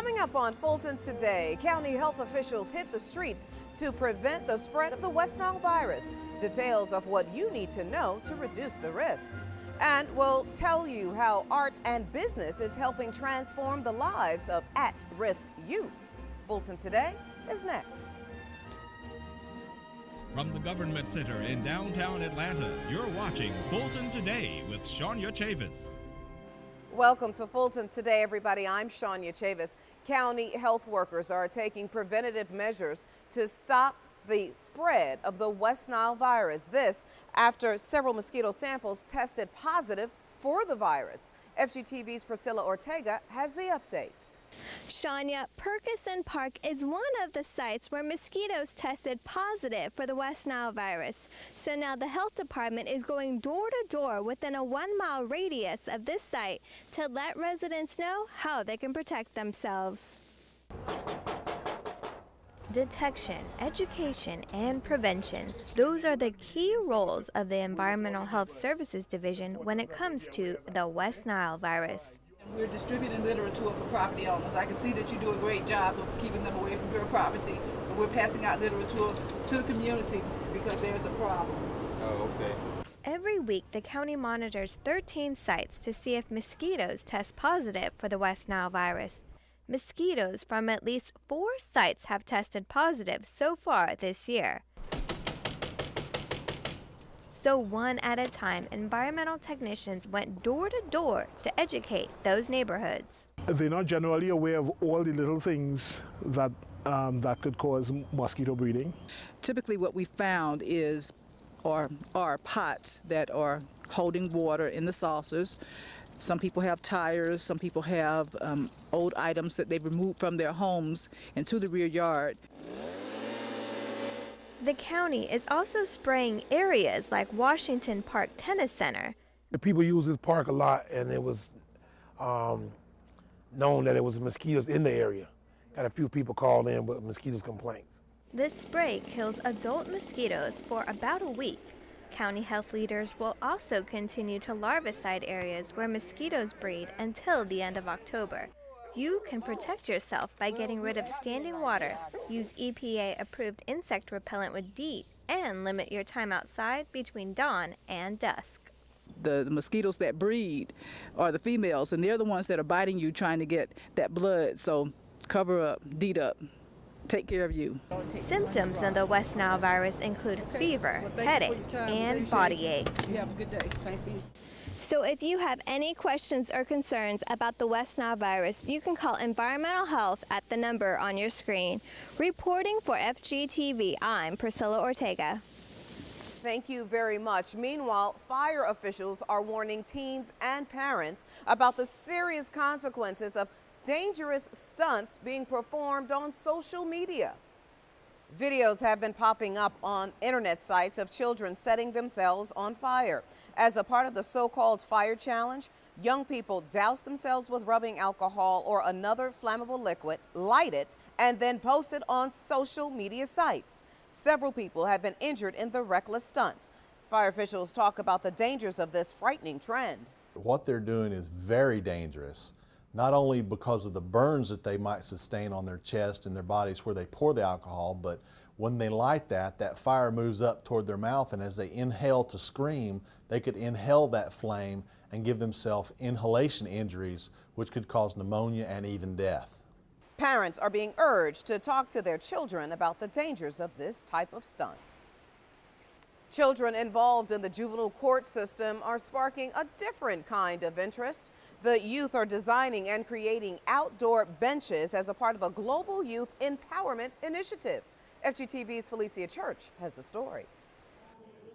Coming up on Fulton today, county health officials hit the streets to prevent the spread of the West Nile virus. Details of what you need to know to reduce the risk. And we'll tell you how art and business is helping transform the lives of at-risk youth. Fulton Today is next. From the Government Center in downtown Atlanta, you're watching Fulton Today with Shania Chavis. Welcome to Fulton Today, everybody. I'm Shania Chavis. County health workers are taking preventative measures to stop the spread of the West Nile virus. This after several mosquito samples tested positive for the virus. FGTV's Priscilla Ortega has the update. Shania, Perkison Park is one of the sites where mosquitoes tested positive for the West Nile virus. So now the health department is going door to door within a 1-mile radius of this site to let residents know how they can protect themselves. Detection, education, and prevention. Those are the key roles of the Environmental Health Services Division when it comes to the West Nile virus. We're distributing literature for property owners. I can see that you do a great job of keeping them away from your property, but we're passing out literature to the community because there's a problem. Oh, okay. Every week, the county monitors 13 sites to see if mosquitoes test positive for the West Nile virus. Mosquitoes from at least 4 sites have tested positive so far this year. So one at a time, environmental technicians went door to door to educate those neighborhoods. They're not generally aware of all the little things that that could cause mosquito breeding. Typically what we found is are pots that are holding water in the saucers. Some people have tires, some people have old items that they've removed from their homes into the rear yard. The county is also spraying areas like Washington Park Tennis Center. The people use this park a lot, and it was known that there was mosquitoes in the area. Got a few people called in with mosquitoes complaints. This spray kills adult mosquitoes for about a week. County health leaders will also continue to larvicide areas where mosquitoes breed until the end of October. You can protect yourself by getting rid of standing water, use EPA-approved insect repellent with DEET, and limit your time outside between dawn and dusk. The mosquitoes that breed are the females, and they're the ones that are biting you trying to get that blood. So cover up, DEET up, take care of you. Symptoms of the West Nile virus include fever, headache, and body ache. You have a good day. Thank you. So if you have any questions or concerns about the West Nile virus, you can call Environmental Health at the number on your screen. Reporting for FGTV, I'm Priscilla Ortega. Thank you very much. Meanwhile, fire officials are warning teens and parents about the serious consequences of dangerous stunts being performed on social media. Videos have been popping up on internet sites of children setting themselves on fire. As a part of the so-called fire challenge, young people douse themselves with rubbing alcohol or another flammable liquid, light it, and then post it on social media sites. Several people have been injured in the reckless stunt. Fire officials talk about the dangers of this frightening trend. What they're doing is very dangerous, not only because of the burns that they might sustain on their chest and their bodies where they pour the alcohol, but when they light that fire moves up toward their mouth, and as they inhale to scream, they could inhale that flame and give themselves inhalation injuries, which could cause pneumonia and even death. Parents are being urged to talk to their children about the dangers of this type of stunt. Children involved in the juvenile court system are sparking a different kind of interest. The youth are designing and creating outdoor benches as a part of a global youth empowerment initiative. FGTV's Felicia Church has the story.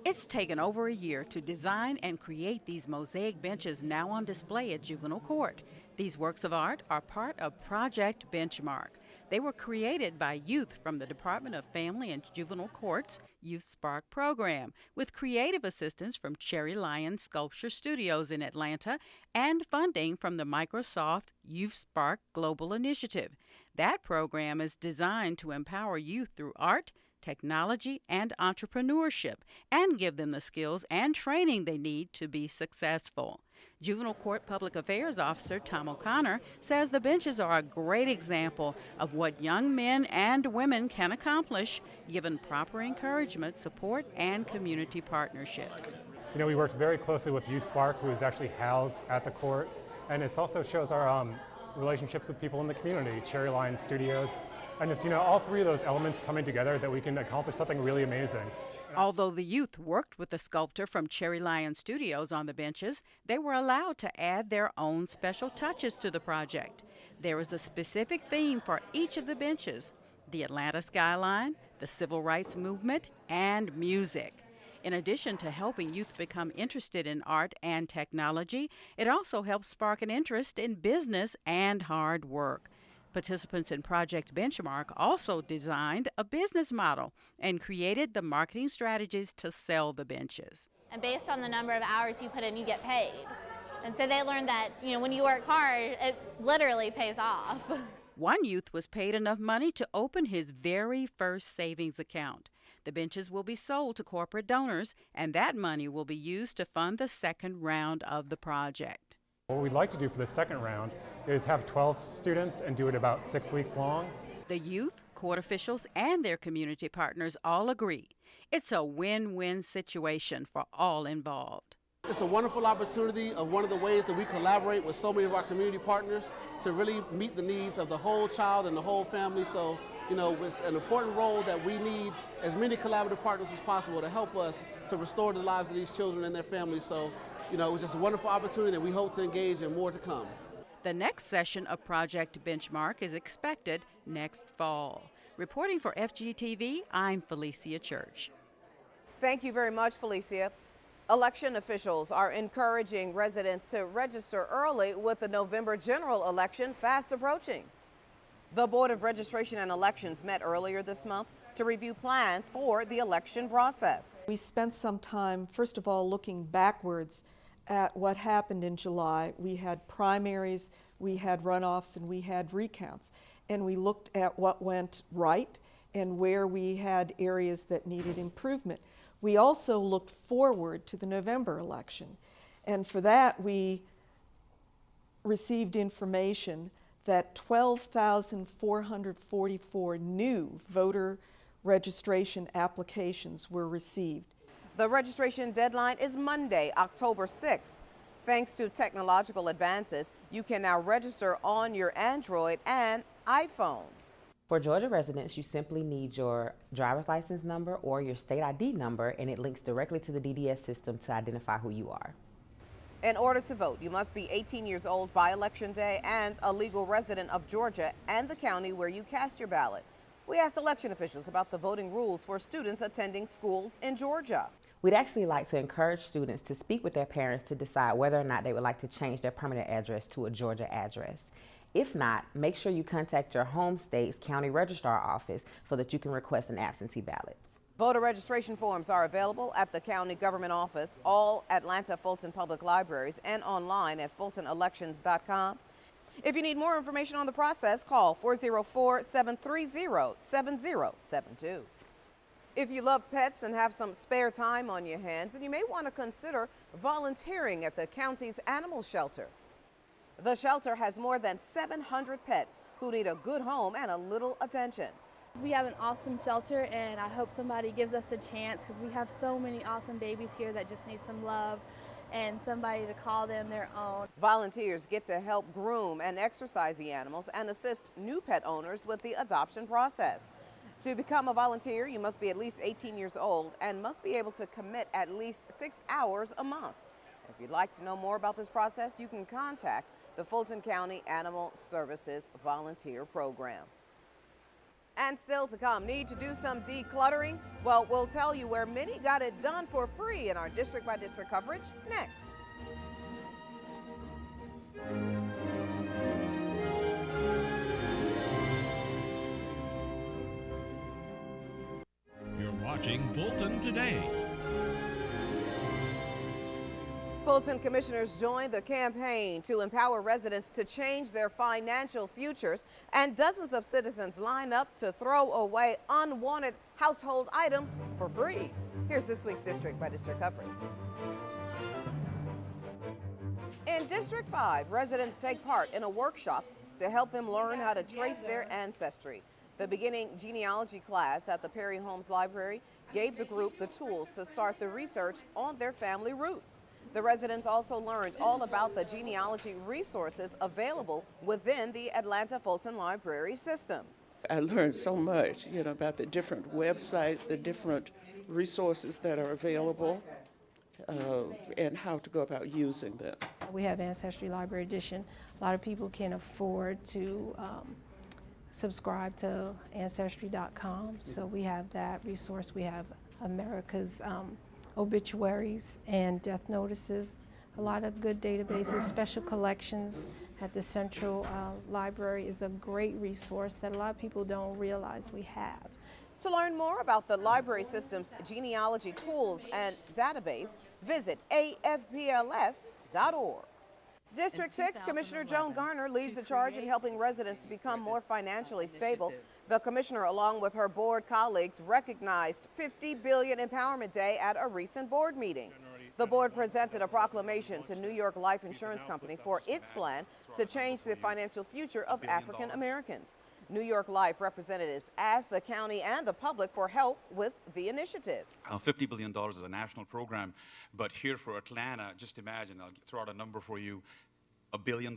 It's taken over a year to design and create these mosaic benches now on display at juvenile court. These works of art are part of Project Benchmark. They were created by youth from the Department of Family and Juvenile Courts Youth Spark program, with creative assistance from Cherry Lion Sculpture Studios in Atlanta and funding from the Microsoft Youth Spark Global Initiative. That program is designed to empower youth through art, technology, and entrepreneurship, and give them the skills and training they need to be successful. Juvenile Court Public Affairs Officer Tom O'Connor says the benches are a great example of what young men and women can accomplish given proper encouragement, support, and community partnerships. You know, we worked very closely with Youth Spark, who is actually housed at the court, and it also shows our relationships with people in the community, Cherry Lion Studios, and it's, you know, all three of those elements coming together that we can accomplish something really amazing. Although the youth worked with the sculptor from Cherry Lion Studios on the benches, they were allowed to add their own special touches to the project. There is a specific theme for each of the benches: the Atlanta skyline, the civil rights movement, and music. In addition to helping youth become interested in art and technology, it also helps spark an interest in business and hard work. Participants in Project Benchmark also designed a business model and created the marketing strategies to sell the benches. And based on the number of hours you put in, you get paid. And so they learned that, you know, when you work hard, it literally pays off. One youth was paid enough money to open his very first savings account. The benches will be sold to corporate donors, and that money will be used to fund the second round of the project. What we'd like to do for the second round is have 12 students and do it about 6 weeks long. The youth, court officials, and their community partners all agree. It's a win-win situation for all involved. It's a wonderful opportunity of one of the ways that we collaborate with so many of our community partners to really meet the needs of the whole child and the whole family. So, you know, it's an important role that we need as many collaborative partners as possible to help us to restore the lives of these children and their families. So, you know, it was just a wonderful opportunity that we hope to engage in more to come. The next session of Project Benchmark is expected next fall. Reporting for FGTV, I'm Felicia Church. Thank you very much, Felicia. Election officials are encouraging residents to register early with the November general election fast approaching. The Board of Registration and Elections met earlier this month to review plans for the election process. We spent some time, first of all, looking backwards at what happened in July. We had primaries, we had runoffs, and we had recounts. And we looked at what went right and where we had areas that needed improvement. We also looked forward to the November election. And for that, we received information that 12,444 new voter registration applications were received. The registration deadline is Monday, October 6th. Thanks to technological advances, you can now register on your Android and iPhone. For Georgia residents, you simply need your driver's license number or your state ID number, and it links directly to the DDS system to identify who you are. In order to vote, you must be 18 years old by Election Day and a legal resident of Georgia and the county where you cast your ballot. We asked election officials about the voting rules for students attending schools in Georgia. We'd actually like to encourage students to speak with their parents to decide whether or not they would like to change their permanent address to a Georgia address. If not, make sure you contact your home state's county registrar office so that you can request an absentee ballot. Voter registration forms are available at the county government office, all Atlanta Fulton public libraries, and online at fultonelections.com. If you need more information on the process, call 404-730-7072. If you love pets and have some spare time on your hands, then you may want to consider volunteering at the county's animal shelter. The shelter has more than 700 pets who need a good home and a little attention. We have an awesome shelter, and I hope somebody gives us a chance because we have so many awesome babies here that just need some love and somebody to call them their own. Volunteers get to help groom and exercise the animals and assist new pet owners with the adoption process. To become a volunteer, you must be at least 18 years old and must be able to commit at least 6 hours a month. If you'd like to know more about this process, you can contact the Fulton County Animal Services Volunteer Program. And still to come, need to do some decluttering? Well, we'll tell you where many got it done for free in our district-by-district coverage next. You're watching Fulton Today. Fulton commissioners joined the campaign to empower residents to change their financial futures, and dozens of citizens line up to throw away unwanted household items for free. Here's this week's district-by-district coverage. In District 5, residents take part in a workshop to help them learn how to trace their ancestry. The beginning genealogy class at the Perry Holmes Library gave the group the tools to start the research on their family roots. The residents also learned all about the genealogy resources available within the Atlanta Fulton Library system. I learned so much, about the different websites, the different resources that are available, and how to go about using them. We have Ancestry Library Edition. A lot of people can afford to subscribe to Ancestry.com, so we have that resource. We have America's obituaries and death notices, a lot of good databases, special collections at the Central Library is a great resource that a lot of people don't realize we have. To learn more about the library system's genealogy tools and database, visit afpls.org. District 6 Commissioner Joan Garner leads the charge in helping residents to become more financially stable. The commissioner, along with her board colleagues, recognized $50 billion Empowerment Day at a recent board meeting. The board presented a proclamation to New York Life Insurance Company for its plan to change the financial future of African Americans. New York Life representatives asked the county and the public for help with the initiative. $50 billion is a national program, but here for Atlanta, just imagine, I'll throw out a number for you, $1 billion.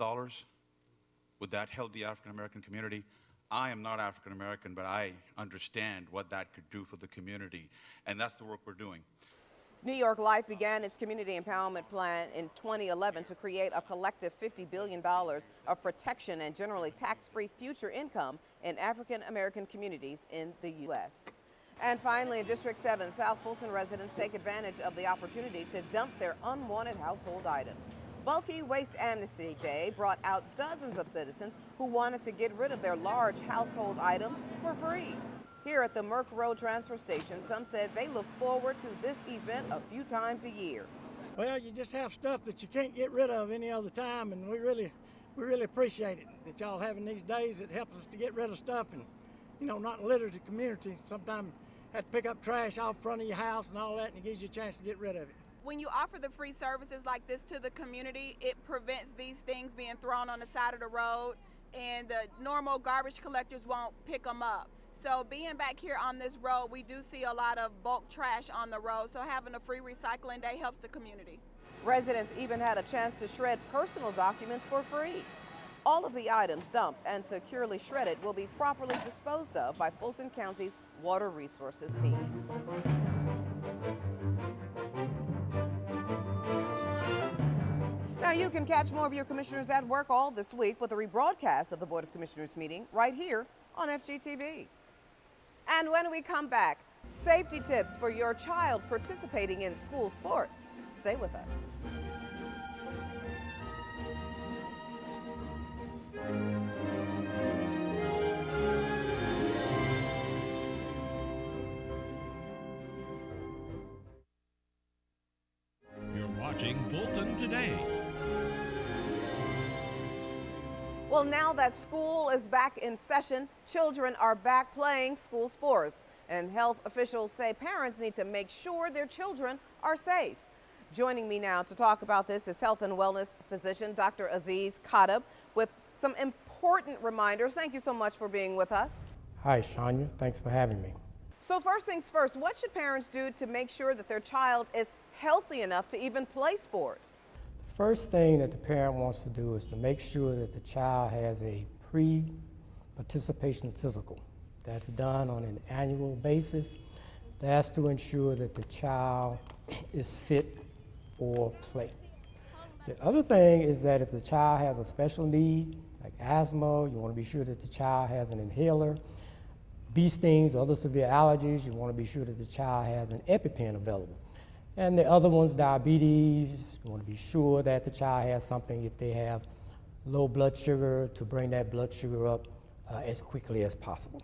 Would that help the African American community? I am not African American, but I understand what that could do for the community, and that's the work we're doing. New York Life began its community empowerment plan in 2011 to create a collective $50 billion of protection and generally tax-free future income in African American communities in the U.S. And finally, in District 7, South Fulton residents take advantage of the opportunity to dump their unwanted household items. Bulky Waste Amnesty Day brought out dozens of citizens who wanted to get rid of their large household items for free. Here at the Merck Road Transfer Station, some said they look forward to this event a few times a year. Well, you just have stuff that you can't get rid of any other time, and we really appreciate it that y'all having these days that helps us to get rid of stuff and, not litter the community. Sometimes have to pick up trash off front of your house and all that, and it gives you a chance to get rid of it. When you offer the free services like this to the community, it prevents these things being thrown on the side of the road, and the normal garbage collectors won't pick them up. So being back here on this road, we do see a lot of bulk trash on the road, so having a free recycling day helps the community. Residents even had a chance to shred personal documents for free. All of the items dumped and securely shredded will be properly disposed of by Fulton County's Water Resources team. Now you can catch more of your commissioners at work all this week with a rebroadcast of the Board of Commissioners meeting right here on FGTV. And when we come back, safety tips for your child participating in school sports. Stay with us. You're watching Fulton Today. Well, now that school is back in session, children are back playing school sports. And health officials say parents need to make sure their children are safe. Joining me now to talk about this is health and wellness physician Dr. Aziz Khattab with some important reminders. Thank you so much for being with us. Hi, Shania. Thanks for having me. So first things first, what should parents do to make sure that their child is healthy enough to even play sports? First thing that the parent wants to do is to make sure that the child has a pre-participation physical. That's done on an annual basis. That's to ensure that the child is fit for play. The other thing is that if the child has a special need, like asthma, you want to be sure that the child has an inhaler. Bee stings, other severe allergies, you want to be sure that the child has an EpiPen available. And the other ones, diabetes, you want to be sure that the child has something if they have low blood sugar to bring that blood sugar up as quickly as possible.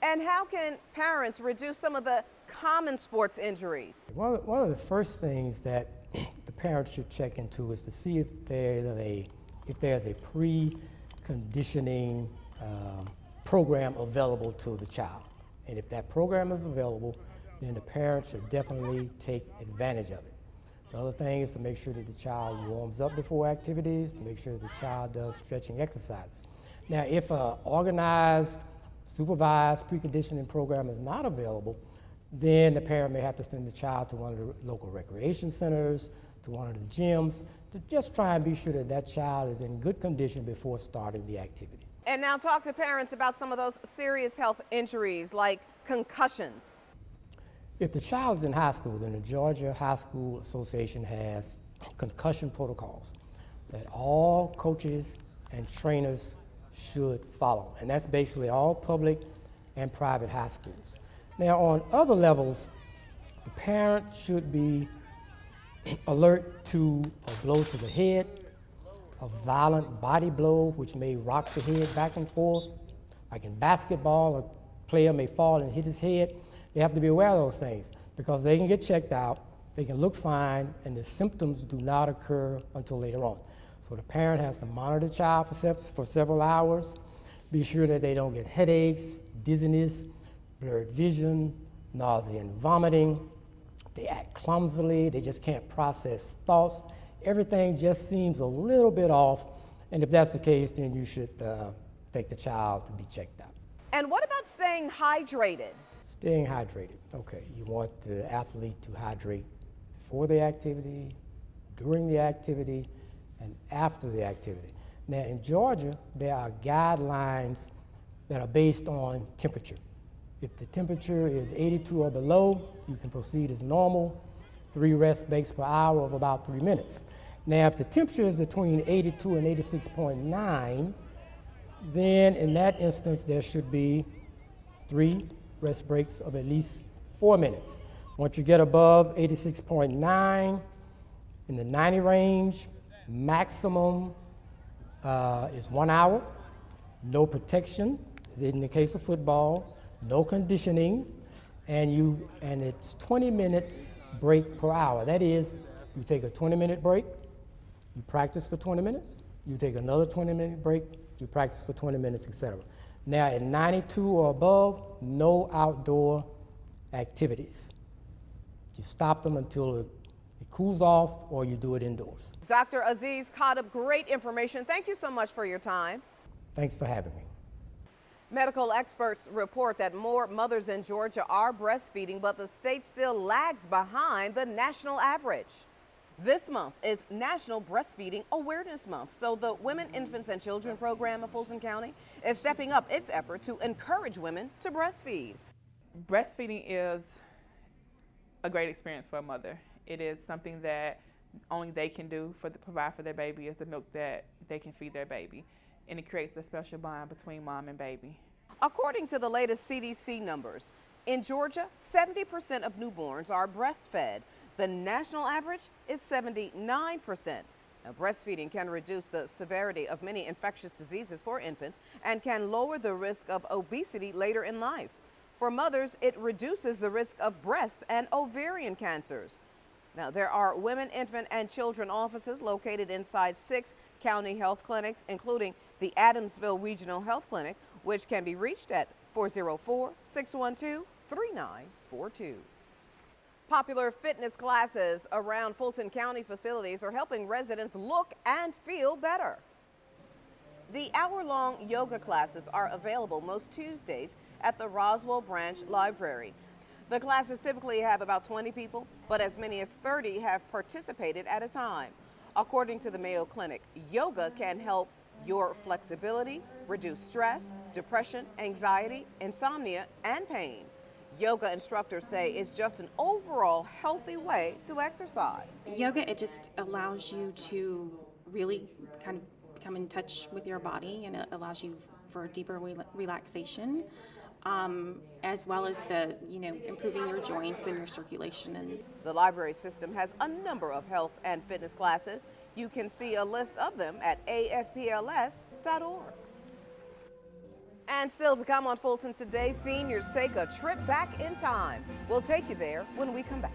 And how can parents reduce some of the common sports injuries? One of the first things that the parents should check into is to see if there's a pre-conditioning program available to the child. And if that program is available, then the parents should definitely take advantage of it. The other thing is to make sure that the child warms up before activities, to make sure that the child does stretching exercises. Now, if an organized, supervised preconditioning program is not available, then the parent may have to send the child to one of the local recreation centers, to one of the gyms, to just try and be sure that that child is in good condition before starting the activity. And now talk to parents about some of those serious health injuries like concussions. If the child is in high school, then the Georgia High School Association has concussion protocols that all coaches and trainers should follow. And that's basically all public and private high schools. Now, on other levels, the parent should be alert to a blow to the head, a violent body blow which may rock the head back and forth. Like in basketball, a player may fall and hit his head. They have to be aware of those things because they can get checked out, they can look fine, and the symptoms do not occur until later on. So the parent has to monitor the child for several hours, be sure that they don't get headaches, dizziness, blurred vision, nausea and vomiting. They act clumsily, they just can't process thoughts. Everything just seems a little bit off, and if that's the case, then you should take the child to be checked out. And what about staying hydrated? Staying hydrated. Okay, you want the athlete to hydrate before the activity, during the activity, and after the activity. Now in Georgia, there are guidelines that are based on temperature. If the temperature is 82 or below, you can proceed as normal, 3 rest breaks per hour of about 3 minutes. Now if the temperature is between 82 and 86.9, then in that instance there should be 3 rest breaks of at least 4 minutes. Once you get above 86.9, in the 90 range, maximum is 1 hour, no protection, as in the case of football, no conditioning, and it's 20 minutes break per hour. That is, you take a 20-minute break, you practice for 20 minutes, you take another 20-minute break, you practice for 20 minutes, etc. Now at 92 or above, no outdoor activities. You stop them until it cools off or you do it indoors. Dr. Aziz Khatib, great information. Thank you so much for your time. Thanks for having me. Medical experts report that more mothers in Georgia are breastfeeding, but the state still lags behind the national average. This month is National Breastfeeding Awareness Month, so the Women, Infants, and Children program of Fulton County is stepping up its effort to encourage women to breastfeed. Breastfeeding is a great experience for a mother. It is something that only they can do provide for their baby, is the milk that they can feed their baby. And it creates a special bond between mom and baby. According to the latest CDC numbers, in Georgia, 70% of newborns are breastfed. The national average is 79%. Now, breastfeeding can reduce the severity of many infectious diseases for infants and can lower the risk of obesity later in life. For mothers, it reduces the risk of breast and ovarian cancers. Now, there are women, infant, and children offices located inside 6 county health clinics, including the Adamsville Regional Health Clinic, which can be reached at 404-612-3942. Popular fitness classes around Fulton County facilities are helping residents look and feel better. The hour-long yoga classes are available most Tuesdays at the Roswell Branch Library. The classes typically have about 20 people, but as many as 30 have participated at a time. According to the Mayo Clinic, yoga can help your flexibility, reduce stress, depression, anxiety, insomnia, and pain. Yoga instructors say it's just an overall healthy way to exercise. Yoga, it just allows you to really kind of come in touch with your body, and it allows you for deeper relaxation, as well as improving your joints and your circulation. And the library system has a number of health and fitness classes. You can see a list of them at afpls.org. And still to come on Fulton Today, seniors take a trip back in time. We'll take you there when we come back.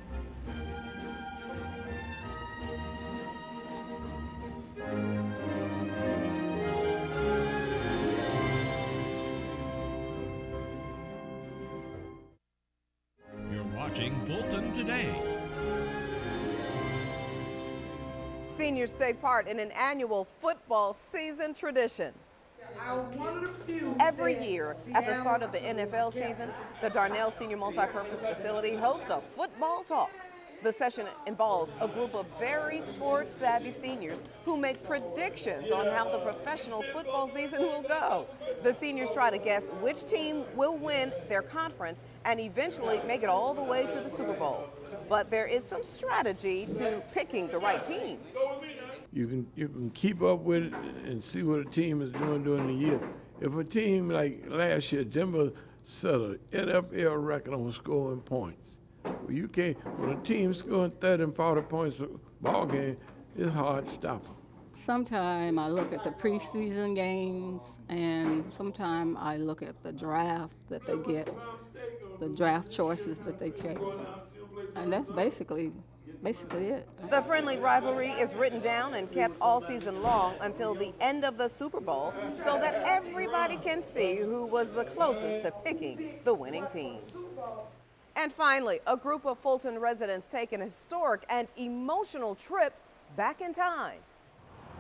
You're watching Fulton Today. Seniors take part in an annual football season tradition. Every year, at the start of the NFL season, the Darnell Senior Multipurpose Facility hosts a football talk. The session involves a group of very sports-savvy seniors who make predictions on how the professional football season will go. The seniors try to guess which team will win their conference and eventually make it all the way to the Super Bowl. But there is some strategy to picking the right teams. You can keep up with it and see what a team is doing during the year. If a team like last year, Denver set an NFL record on scoring points. Well, you can't, when a team scoring 30 and 40 points a ball game, it's hard to stop them. Sometimes I look at the preseason games, and sometimes I look at the draft that they get, the draft choices that they take, and that's basically it. The friendly rivalry is written down and kept all season long until the end of the Super Bowl so that everybody can see who was the closest to picking the winning teams. And finally, a group of Fulton residents take an historic and emotional trip back in time.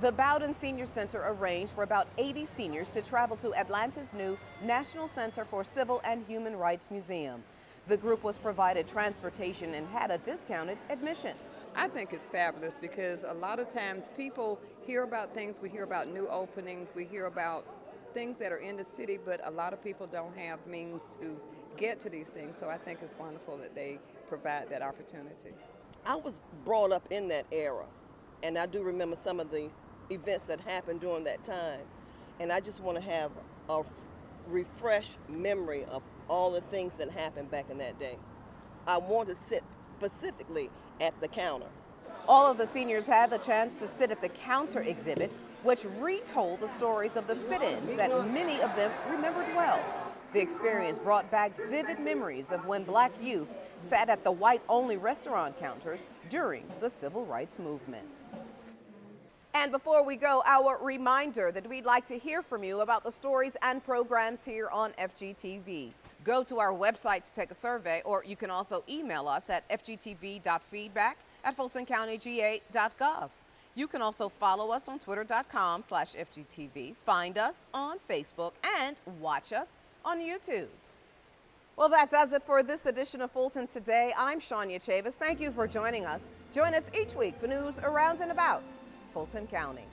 The Bowden Senior Center arranged for about 80 seniors to travel to Atlanta's new National Center for Civil and Human Rights Museum. The group was provided transportation and had a discounted admission. I think it's fabulous because a lot of times people hear about things, we hear about new openings, we hear about things that are in the city, but a lot of people don't have means to get to these things, so I think it's wonderful that they provide that opportunity. I was brought up in that era, and I do remember some of the events that happened during that time, and I just want to have a refresh memory of all the things that happened back in that day. I want to sit specifically at the counter. All of the seniors had the chance to sit at the counter exhibit, which retold the stories of the sit-ins that many of them remembered well. The experience brought back vivid memories of when Black youth sat at the white-only restaurant counters during the Civil Rights Movement. And before we go, our reminder that we'd like to hear from you about the stories and programs here on FGTV. Go to our website to take a survey, or you can also email us at fgtv.feedback@fultoncountyga.gov. You can also follow us on twitter.com/FGTV, find us on Facebook, and watch us on YouTube. Well, that does it for this edition of Fulton Today. I'm Shania Chavis. Thank you for joining us. Join us each week for news around and about Fulton County.